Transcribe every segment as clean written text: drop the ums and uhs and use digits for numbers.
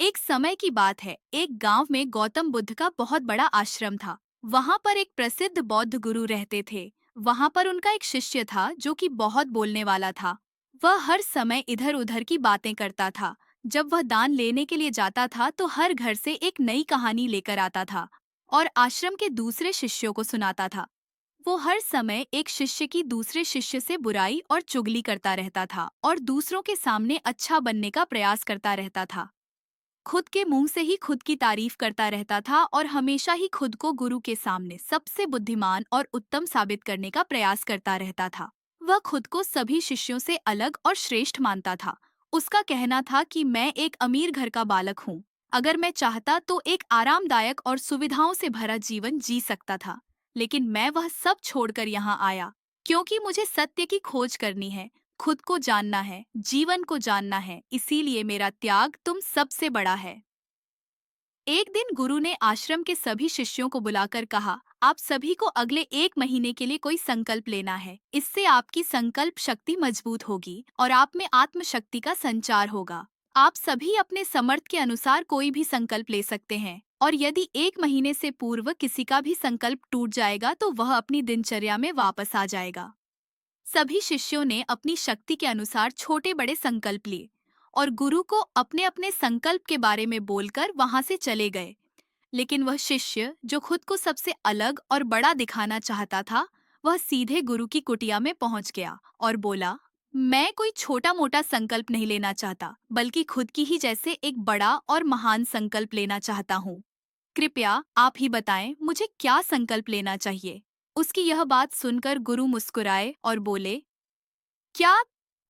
एक समय की बात है, एक गांव में गौतम बुद्ध का बहुत बड़ा आश्रम था। वहां पर एक प्रसिद्ध बौद्ध गुरु रहते थे। वहां पर उनका एक शिष्य था जो कि बहुत बोलने वाला था। वह हर समय इधर उधर की बातें करता था। जब वह दान लेने के लिए जाता था तो हर घर से एक नई कहानी लेकर आता था और आश्रम के दूसरे शिष्यों को सुनाता था। वो हर समय एक शिष्य की दूसरे शिष्य से बुराई और चुगली करता रहता था और दूसरों के सामने अच्छा बनने का प्रयास करता रहता था। खुद के मुंह से ही खुद की तारीफ करता रहता था और हमेशा ही खुद को गुरु के सामने सबसे बुद्धिमान और उत्तम साबित करने का प्रयास करता रहता था। वह खुद को सभी शिष्यों से अलग और श्रेष्ठ मानता था। उसका कहना था कि मैं एक अमीर घर का बालक हूँ। अगर मैं चाहता तो एक आरामदायक और सुविधाओं से भरा जीवन जी सकता था, लेकिन मैं वह सब छोड़कर यहाँ आया क्योंकि मुझे सत्य की खोज करनी है, खुद को जानना है, जीवन को जानना है, इसीलिए मेरा त्याग तुम सबसे बड़ा है। एक दिन गुरु ने आश्रम के सभी शिष्यों को बुलाकर कहा, आप सभी को अगले 1 महीने के लिए कोई संकल्प लेना है। इससे आपकी संकल्प शक्ति मजबूत होगी और आप में आत्मशक्ति का संचार होगा। आप सभी अपने समर्थ के अनुसार कोई भी संकल्प ले सकते हैं और यदि 1 महीने से पूर्व किसी का भी संकल्प टूट जाएगा तो वह अपनी दिनचर्या में वापस आ जाएगा। सभी शिष्यों ने अपनी शक्ति के अनुसार छोटे बड़े संकल्प लिए और गुरु को अपने अपने संकल्प के बारे में बोलकर वहां से चले गए। लेकिन वह शिष्य जो खुद को सबसे अलग और बड़ा दिखाना चाहता था, वह सीधे गुरु की कुटिया में पहुंच गया और बोला, मैं कोई छोटा मोटा संकल्प नहीं लेना चाहता, बल्कि खुद की ही जैसे एक बड़ा और महान संकल्प लेना चाहता हूँ। कृपया आप ही बताएं मुझे क्या संकल्प लेना चाहिए। उसकी यह बात सुनकर गुरु मुस्कुराए और बोले, क्या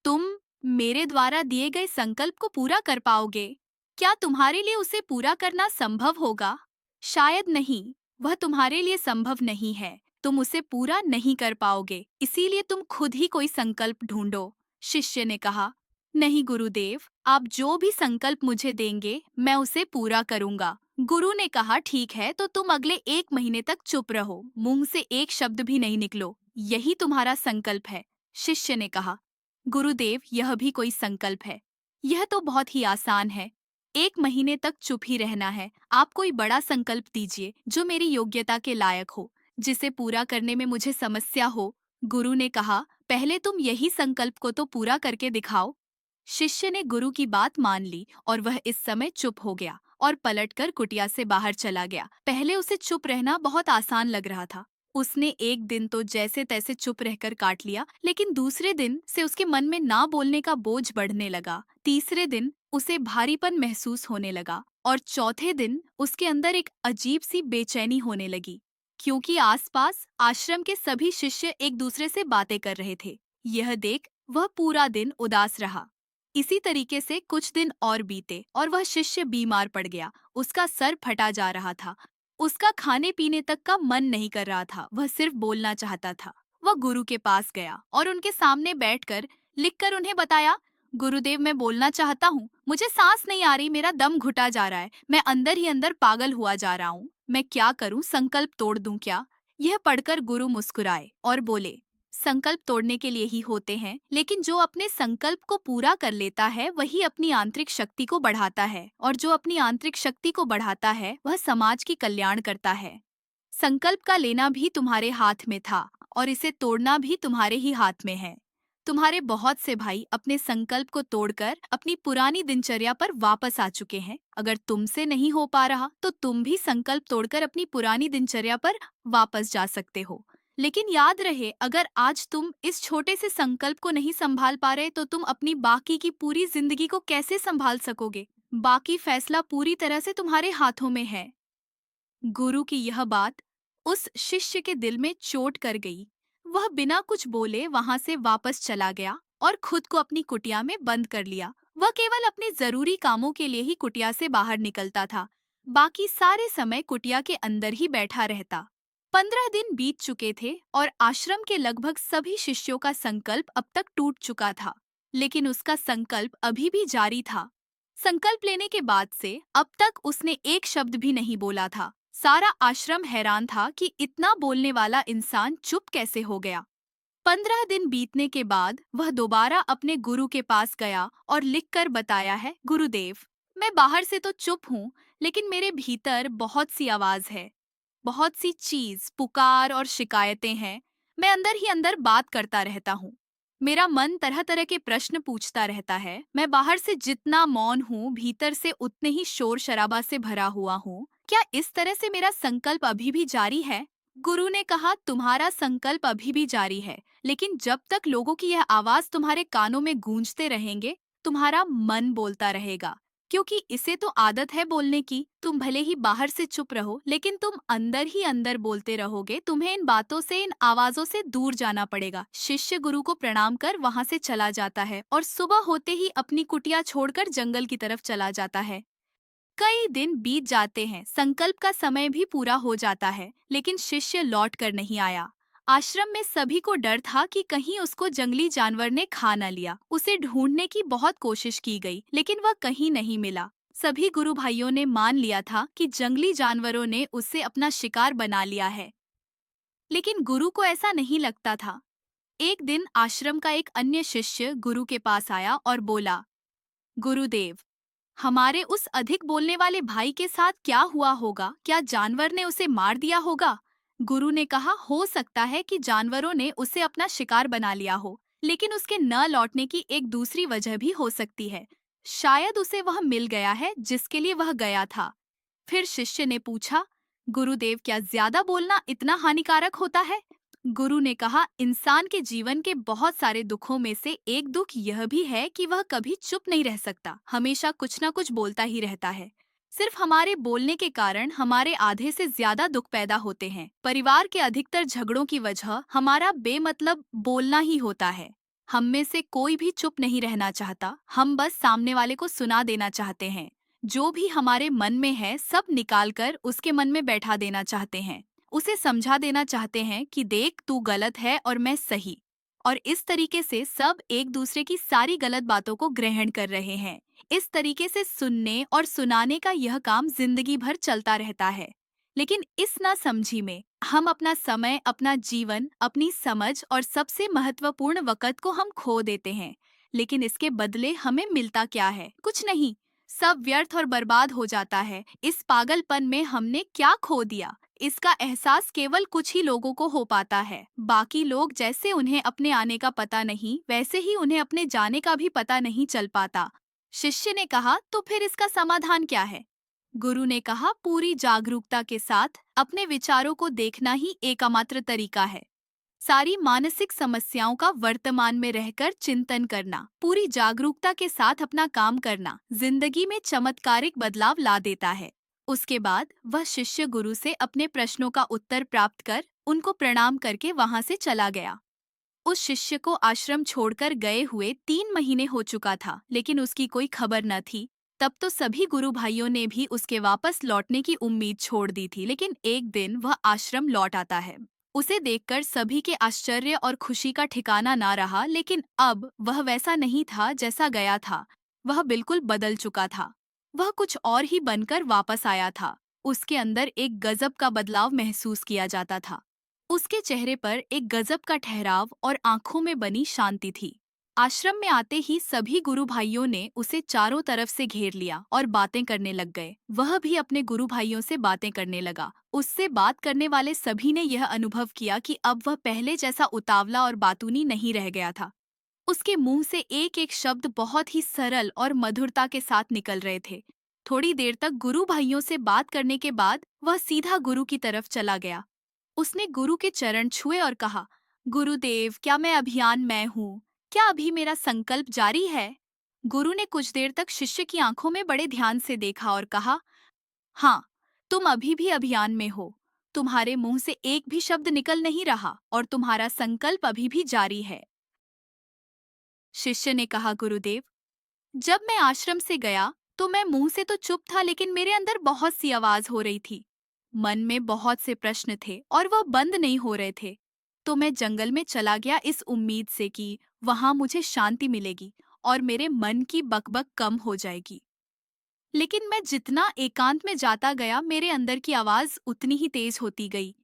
तुम मेरे द्वारा दिए गए संकल्प को पूरा कर पाओगे? क्या तुम्हारे लिए उसे पूरा करना संभव होगा? शायद नहीं, वह तुम्हारे लिए संभव नहीं है। तुम उसे पूरा नहीं कर पाओगे, इसीलिए तुम खुद ही कोई संकल्प ढूंढो। शिष्य ने कहा, नहीं गुरुदेव, आप जो भी संकल्प मुझे देंगे, मैं उसे पूरा करूंगा। गुरु ने कहा, ठीक है, तो तुम अगले 1 महीने तक चुप रहो, मुंह से एक शब्द भी नहीं निकलो। यही तुम्हारा संकल्प है। शिष्य ने कहा, गुरुदेव, यह भी कोई संकल्प है? यह तो बहुत ही आसान है। 1 महीने तक चुप ही रहना है। आप कोई बड़ा संकल्प दीजिए जो मेरी योग्यता के लायक हो, जिसे पूरा करने में मुझे समस्या हो। गुरु ने कहा, पहले तुम यही संकल्प को तो पूरा करके दिखाओ। शिष्य ने गुरु की बात मान ली और वह इस समय चुप हो गया और पलटकर कुटिया से बाहर चला गया। पहले उसे चुप रहना बहुत आसान लग रहा था। उसने एक दिन तो जैसे तैसे चुप रहकर काट लिया, लेकिन दूसरे दिन से उसके मन में ना बोलने का बोझ बढ़ने लगा। तीसरे दिन उसे भारीपन महसूस होने लगा और चौथे दिन उसके अंदर एक अजीब सी बेचैनी होने लगी, क्योंकि आसपास आश्रम के सभी शिष्य एक दूसरे से बातें कर रहे थे। यह देख वह पूरा दिन उदास रहा। इसी तरीके से कुछ दिन और बीते और वह शिष्य बीमार पड़ गया। उसका सर फटा जा रहा था। उसका खाने पीने तक का मन नहीं कर रहा था, वह सिर्फ बोलना चाहता था। वह गुरु के पास गया और उनके सामने बैठकर लिखकर उन्हें बताया, गुरुदेव, मैं बोलना चाहता हूँ, मुझे सांस नहीं आ रही, मेरा दम घुटा जा रहा है, मैं अंदर ही अंदर पागल हुआ जा रहा हूँ। मैं क्या करूँ, संकल्प तोड़ दूं क्या? यह पढ़कर गुरु मुस्कुराए और बोले, संकल्प तोड़ने के लिए ही होते हैं, लेकिन जो अपने संकल्प को पूरा कर लेता है वही अपनी आंतरिक शक्ति को बढ़ाता है, और जो अपनी आंतरिक शक्ति को बढ़ाता है वह समाज की कल्याण करता है। संकल्प का लेना भी तुम्हारे हाथ में था और इसे तोड़ना भी तुम्हारे ही हाथ में है। तुम्हारे बहुत से भाई अपने संकल्प को तोड़कर अपनी पुरानी दिनचर्या पर वापस आ चुके हैं। अगर तुमसे नहीं हो पा रहा तो तुम भी संकल्प तोड़कर अपनी पुरानी दिनचर्या पर वापस जा सकते हो। लेकिन याद रहे, अगर आज तुम इस छोटे से संकल्प को नहीं संभाल पा रहे तो तुम अपनी बाकी की पूरी जिंदगी को कैसे संभाल सकोगे? बाकी फैसला पूरी तरह से तुम्हारे हाथों में है। गुरु की यह बात उस शिष्य के दिल में चोट कर गई। वह बिना कुछ बोले वहां से वापस चला गया और खुद को अपनी कुटिया में बंद कर लिया। वह केवल अपने जरूरी कामों के लिए ही कुटिया से बाहर निकलता था। बाकी सारे समय कुटिया के अंदर ही बैठा रहता। 15 दिन बीत चुके थे और आश्रम के लगभग सभी शिष्यों का संकल्प अब तक टूट चुका था, लेकिन उसका संकल्प अभी भी जारी था। संकल्प लेने के बाद से अब तक उसने एक शब्द भी नहीं बोला था। सारा आश्रम हैरान था कि इतना बोलने वाला इंसान चुप कैसे हो गया। 15 दिन बीतने के बाद वह दोबारा अपने गुरु के पास गया और लिखकर बताया है, गुरुदेव, मैं बाहर से तो चुप हूँ, लेकिन मेरे भीतर बहुत सी आवाज है। बहुत सी चीज, पुकार और शिकायतें हैं। मैं अंदर ही अंदर बात करता रहता हूँ। मेरा मन तरह तरह के प्रश्न पूछता रहता है। मैं बाहर से जितना मौन हूँ, भीतर से उतने ही शोर शराबा से भरा हुआ हूँ। क्या इस तरह से मेरा संकल्प अभी भी जारी है? गुरु ने कहा, तुम्हारा संकल्प अभी भी जारी है, लेकिन जब तक लोगों की यह आवाज तुम्हारे कानों में गूंजते रहेंगे, तुम्हारा मन बोलता रहेगा। क्योंकि इसे तो आदत है बोलने की। तुम भले ही बाहर से चुप रहो, लेकिन तुम अंदर ही अंदर बोलते रहोगे। तुम्हें इन बातों से, इन आवाजों से दूर जाना पड़ेगा। शिष्य गुरु को प्रणाम कर वहां से चला जाता है और सुबह होते ही अपनी कुटिया छोड़कर जंगल की तरफ चला जाता है। कई दिन बीत जाते हैं, संकल्प का समय भी पूरा हो जाता है, लेकिन शिष्य लौट कर नहीं आया। आश्रम में सभी को डर था कि कहीं उसको जंगली जानवर ने खा न लिया। उसे ढूंढने की बहुत कोशिश की गई, लेकिन वह कहीं नहीं मिला। सभी गुरु भाइयों ने मान लिया था कि जंगली जानवरों ने उसे अपना शिकार बना लिया है, लेकिन गुरु को ऐसा नहीं लगता था। एक दिन आश्रम का एक अन्य शिष्य गुरु के पास आया और बोला, गुरुदेव, हमारे उस अधिक बोलने वाले भाई के साथ क्या हुआ होगा? क्या जानवर ने उसे मार दिया होगा? गुरु ने कहा, हो सकता है कि जानवरों ने उसे अपना शिकार बना लिया हो, लेकिन उसके न लौटने की एक दूसरी वजह भी हो सकती है। शायद उसे वह मिल गया है जिसके लिए वह गया था। फिर शिष्य ने पूछा, गुरुदेव, क्या ज्यादा बोलना इतना हानिकारक होता है? गुरु ने कहा, इंसान के जीवन के बहुत सारे दुखों में से एक दुख यह भी है कि वह कभी चुप नहीं रह सकता, हमेशा कुछ ना कुछ बोलता ही रहता है। सिर्फ हमारे बोलने के कारण हमारे आधे से ज्यादा दुख पैदा होते हैं। परिवार के अधिकतर झगड़ों की वजह हमारा बेमतलब बोलना ही होता है। हम में से कोई भी चुप नहीं रहना चाहता, हम बस सामने वाले को सुना देना चाहते हैं। जो भी हमारे मन में है सब निकालकर उसके मन में बैठा देना चाहते हैं। उसे समझा देना चाहते हैं कि देख, तू गलत है और मैं सही। और इस तरीके से सब एक दूसरे की सारी गलत बातों को ग्रहण कर रहे हैं। इस तरीके से सुनने और सुनाने का यह काम जिंदगी भर चलता रहता है। लेकिन इस नासमझी में हम अपना समय, अपना जीवन, अपनी समझ और सबसे महत्वपूर्ण वक़्त को हम खो देते हैं। लेकिन इसके बदले हमें मिलता क्या है? कुछ नहीं। सब व्यर्थ और बर्बाद हो जाता है। इस पागलपन में हमने क्या खो दिया, इसका एहसास केवल कुछ ही लोगों को हो पाता है। बाकी लोग जैसे उन्हें अपने आने का पता नहीं, वैसे ही उन्हें अपने जाने का भी पता नहीं चल पाता। शिष्य ने कहा, तो फिर इसका समाधान क्या है? गुरु ने कहा, पूरी जागरूकता के साथ अपने विचारों को देखना ही एकमात्र तरीका है। सारी मानसिक समस्याओं का वर्तमान में रहकर चिंतन करना, पूरी जागरूकता के साथ अपना काम करना जिंदगी में चमत्कारिक बदलाव ला देता है। उसके बाद वह शिष्य गुरु से अपने प्रश्नों का उत्तर प्राप्त कर उनको प्रणाम करके वहां से चला गया। उस शिष्य को आश्रम छोड़कर गए हुए 3 महीने हो चुका था, लेकिन उसकी कोई खबर न थी। तब तो सभी गुरु भाइयों ने भी उसके वापस लौटने की उम्मीद छोड़ दी थी, लेकिन एक दिन वह आश्रम लौट आता है। उसे देखकर सभी के आश्चर्य और खुशी का ठिकाना ना रहा, लेकिन अब वह वैसा नहीं था जैसा गया था। वह बिल्कुल बदल चुका था। वह कुछ और ही बनकर वापस आया था। उसके अंदर एक गजब का बदलाव महसूस किया जाता था। उसके चेहरे पर एक गजब का ठहराव और आंखों में बनी शांति थी। आश्रम में आते ही सभी गुरु भाइयों ने उसे चारों तरफ से घेर लिया और बातें करने लग गए। वह भी अपने गुरु भाइयों से बातें करने लगा। उससे बात करने वाले सभी ने यह अनुभव किया कि अब वह पहले जैसा उतावला और बातूनी नहीं रह गया था। उसके मुंह से एक एक शब्द बहुत ही सरल और मधुरता के साथ निकल रहे थे। थोड़ी देर तक गुरु भाइयों से बात करने के बाद वह सीधा गुरु की तरफ चला गया। उसने गुरु के चरण छुए और कहा, गुरुदेव, क्या मैं अभियान में हूँ? क्या अभी मेरा संकल्प जारी है? गुरु ने कुछ देर तक शिष्य की आंखों में बड़े ध्यान से देखा और कहा, हाँ, तुम अभी भी अभियान में हो। तुम्हारे मुंह से एक भी शब्द निकल नहीं रहा और तुम्हारा संकल्प अभी भी जारी है। शिष्य ने कहा, गुरुदेव, जब मैं आश्रम से गया तो मैं मुंह से तो चुप था, लेकिन मेरे अंदर बहुत सी आवाज हो रही थी। मन में बहुत से प्रश्न थे और वह बंद नहीं हो रहे थे। तो मैं जंगल में चला गया इस उम्मीद से कि वहां मुझे शांति मिलेगी और मेरे मन की बकबक कम हो जाएगी। लेकिन मैं जितना एकांत में जाता गया, मेरे अंदर की आवाज उतनी ही तेज होती गई।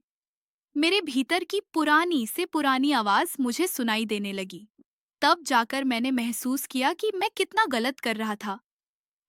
मेरे भीतर की पुरानी से पुरानी आवाज मुझे सुनाई देने लगी। तब जाकर मैंने महसूस किया कि मैं कितना गलत कर रहा था।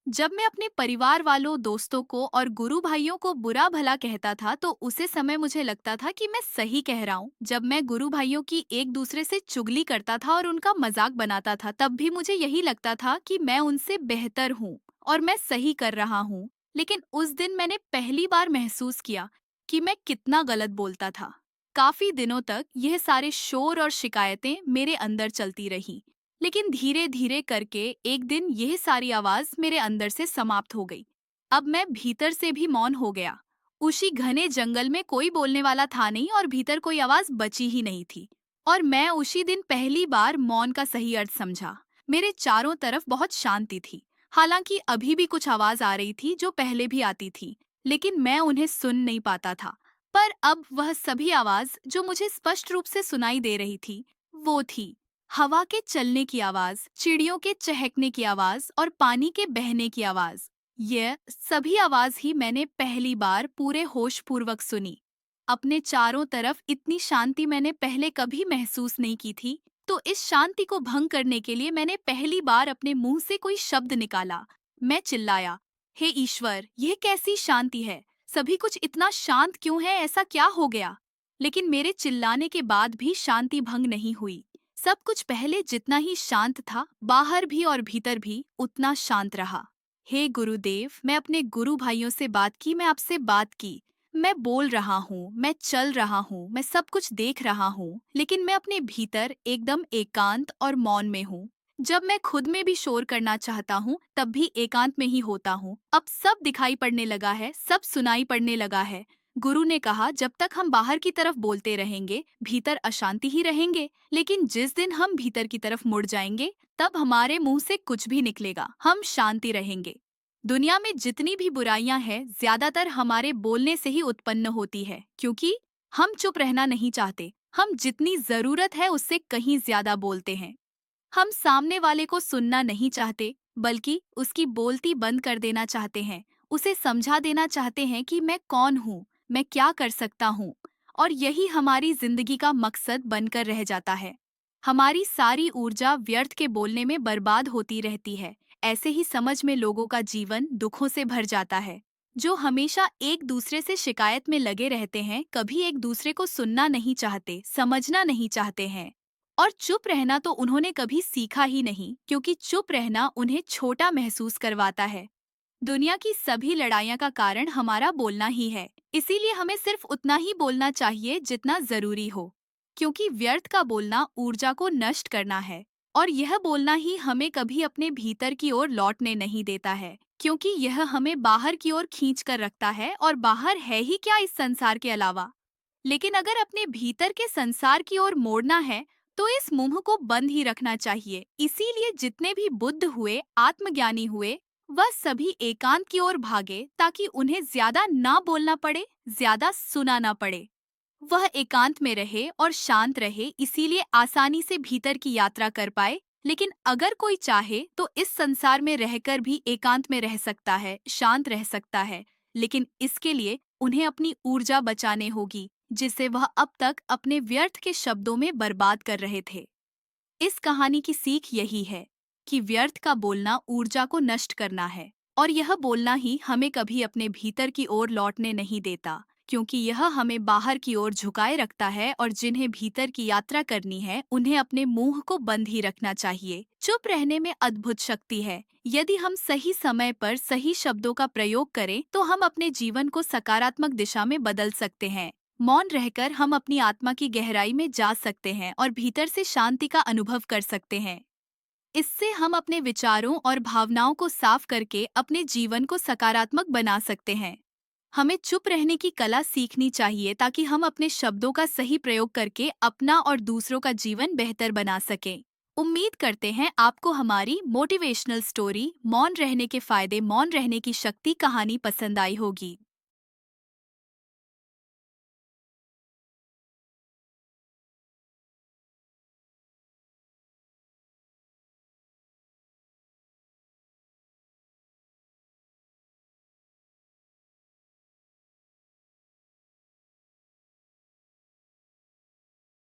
जब मैं अपने परिवार वालों, दोस्तों को और गुरु भाइयों को बुरा भला कहता था तो उसे समय मुझे लगता था कि मैं सही कह रहा हूँ। जब मैं गुरु भाइयों की एक दूसरे से चुगली करता था और उनका मजाक बनाता था तब भी मुझे यही लगता था कि मैं उनसे बेहतर हूँ और मैं सही कर रहा हूँ। लेकिन उस दिन मैंने पहली बार महसूस किया कि मैं कितना गलत बोलता था। काफी दिनों तक यह सारे शोर और शिकायतें मेरे अंदर चलती रही। लेकिन धीरे धीरे करके एक दिन यह सारी आवाज मेरे अंदर से समाप्त हो गई। अब मैं भीतर से भी मौन हो गया। उसी घने जंगल में कोई बोलने वाला था नहीं और भीतर कोई आवाज बची ही नहीं थी। और मैं उसी दिन पहली बार मौन का सही अर्थ समझा। मेरे चारों तरफ बहुत शांति थी। हालांकि अभी भी कुछ आवाज आ रही थी जो पहले भी आती थी, लेकिन मैं उन्हें सुन नहीं पाता था। पर अब वह सभी आवाज जो मुझे स्पष्ट रूप से सुनाई दे रही थी, वो थी हवा के चलने की आवाज, चिड़ियों के चहकने की आवाज और पानी के बहने की आवाज। ये सभी आवाज ही मैंने पहली बार पूरे होश पूर्वक सुनी। अपने चारों तरफ इतनी शांति मैंने पहले कभी महसूस नहीं की थी। तो इस शांति को भंग करने के लिए मैंने पहली बार अपने मुंह से कोई शब्द निकाला। मैं चिल्लाया, हे ईश्वर, यह कैसी शांति है? सभी कुछ इतना शांत क्यों है? ऐसा क्या हो गया? लेकिन मेरे चिल्लाने के बाद भी शांति भंग नहीं हुई। सब कुछ पहले जितना ही शांत था, बाहर भी और भीतर भी उतना शांत रहा। हे गुरुदेव, मैं अपने गुरु भाइयों से बात की, मैं आपसे बात की। मैं बोल रहा हूँ, मैं चल रहा हूँ, मैं सब कुछ देख रहा हूँ, लेकिन मैं अपने भीतर एकदम एकांत और मौन में हूँ। जब मैं खुद में भी शोर करना चाहता हूँ, तब भी एकांत में ही होता हूँ। अब सब दिखाई पड़ने लगा है, सब सुनाई पड़ने लगा है। गुरु ने कहा, जब तक हम बाहर की तरफ बोलते रहेंगे, भीतर अशांति ही रहेंगे। लेकिन जिस दिन हम भीतर की तरफ मुड़ जाएंगे, तब हमारे मुंह से कुछ भी निकलेगा, हम शांति रहेंगे। दुनिया में जितनी भी बुराइयां हैं, ज्यादातर हमारे बोलने से ही उत्पन्न होती है, क्योंकि हम चुप रहना नहीं चाहते। हम जितनी जरूरत है उससे कहीं ज्यादा बोलते हैं। हम सामने वाले को सुनना नहीं चाहते, बल्कि उसकी बोलती बंद कर देना चाहते हैं। उसे समझा देना चाहते हैं कि मैं कौन हूँ, मैं क्या कर सकता हूँ। और यही हमारी जिंदगी का मकसद बनकर रह जाता है। हमारी सारी ऊर्जा व्यर्थ के बोलने में बर्बाद होती रहती है। ऐसे ही समझ में लोगों का जीवन दुखों से भर जाता है। जो हमेशा एक दूसरे से शिकायत में लगे रहते हैं, कभी एक दूसरे को सुनना नहीं चाहते, समझना नहीं चाहते हैं। और चुप रहना तो उन्होंने कभी सीखा ही नहीं, क्योंकि चुप रहना उन्हें छोटा महसूस करवाता है। दुनिया की सभी लड़ाइयाँ का कारण हमारा बोलना ही है। इसीलिए हमें सिर्फ उतना ही बोलना चाहिए जितना जरूरी हो, क्योंकि व्यर्थ का बोलना ऊर्जा को नष्ट करना है। और यह बोलना ही हमें कभी अपने भीतर की ओर लौटने नहीं देता है, क्योंकि यह हमें बाहर की ओर खींच कर रखता है, और बाहर है ही क्या इस संसार के अलावा। लेकिन अगर अपने भीतर के संसार की ओर मोड़ना है, तो इस मुंह को बंद ही रखना चाहिए। इसीलिए जितने भी बुद्ध हुए, आत्मज्ञानी हुए, वह सभी एकांत की ओर भागे, ताकि उन्हें ज्यादा ना बोलना पड़े, ज्यादा सुना ना पड़े। वह एकांत में रहे और शांत रहे, इसीलिए आसानी से भीतर की यात्रा कर पाए। लेकिन अगर कोई चाहे तो इस संसार में रहकर भी एकांत में रह सकता है, शांत रह सकता है। लेकिन इसके लिए उन्हें अपनी ऊर्जा बचाने होगी, जिसे वह अब तक अपने व्यर्थ के शब्दों में बर्बाद कर रहे थे। इस कहानी की सीख यही है कि व्यर्थ का बोलना ऊर्जा को नष्ट करना है, और यह बोलना ही हमें कभी अपने भीतर की ओर लौटने नहीं देता, क्योंकि यह हमें बाहर की ओर झुकाए रखता है। और जिन्हें भीतर की यात्रा करनी है, उन्हें अपने मुंह को बंद ही रखना चाहिए। चुप रहने में अद्भुत शक्ति है। यदि हम सही समय पर सही शब्दों का प्रयोग करें, तो हम अपने जीवन को सकारात्मक दिशा में बदल सकते हैं। मौन रहकर हम अपनी आत्मा की गहराई में जा सकते हैं और भीतर से शांति का अनुभव कर सकते हैं। इससे हम अपने विचारों और भावनाओं को साफ करके अपने जीवन को सकारात्मक बना सकते हैं। हमें चुप रहने की कला सीखनी चाहिए, ताकि हम अपने शब्दों का सही प्रयोग करके अपना और दूसरों का जीवन बेहतर बना सकें। उम्मीद करते हैं आपको हमारी मोटिवेशनल स्टोरी मौन रहने के फायदे, मौन रहने की शक्ति कहानी पसंद आई होगी।